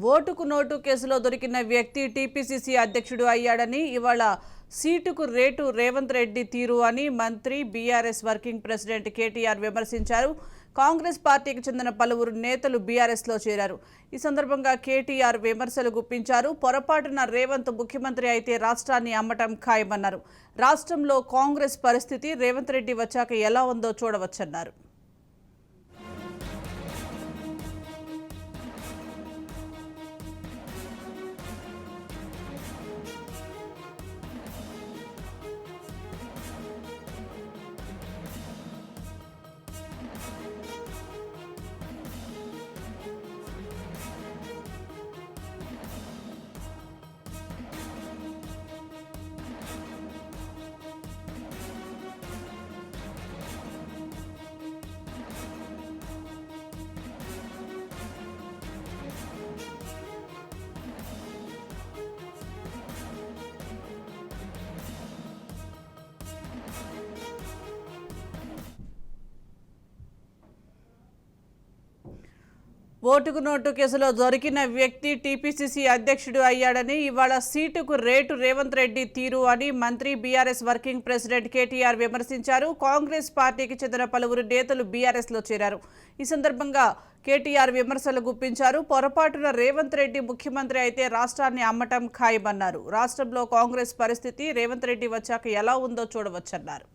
ఓటుకు నోటు కేసులో దొరికిన వ్యక్తి టీపీసీసీ అధ్యక్షుడు అయ్యాడని, ఇవాళ సీటుకు రేటు రేవంత్ రెడ్డి తీరు అని మంత్రి బీఆర్ఎస్ వర్కింగ్ ప్రెసిడెంట్ కేటీఆర్ విమర్శించారు. కాంగ్రెస్ పార్టీకి చెందిన పలువురు నేతలు బీఆర్ఎస్లో చేరారు. ఈ సందర్భంగా కేటీఆర్ విమర్శలు గుప్పించారు. పొరపాటున రేవంత్ ముఖ్యమంత్రి అయితే రాష్ట్రాన్ని అమ్మటం ఖాయమన్నారు. రాష్ట్రంలో కాంగ్రెస్ పరిస్థితి రేవంత్ రెడ్డి వచ్చాక ఎలా ఉందో చూడవచ్చన్నారు. ఓటుకు నోటు కేసులో దొరికిన వ్యక్తి టీపీసీసీ అధ్యక్షుడు అయ్యాడని, ఇవాళ సీటుకు రేటు రేవంత్ రెడ్డి తీరు అని మంత్రి బీఆర్ఎస్ వర్కింగ్ ప్రెసిడెంట్ కేటీఆర్ విమర్శించారు. కాంగ్రెస్ పార్టీకి చెందిన పలువురు నేతలు బీఆర్ఎస్లో చేరారు. ఈ సందర్భంగా కేటీఆర్ విమర్శలు గుప్పించారు. పొరపాటున రేవంత్ రెడ్డి ముఖ్యమంత్రి అయితే రాష్ట్రాన్ని అమ్మటం ఖాయమన్నారు. రాష్ట్రంలో కాంగ్రెస్ పరిస్థితి రేవంత్ రెడ్డి వచ్చాక ఎలా ఉందో చూడవచ్చన్నారు.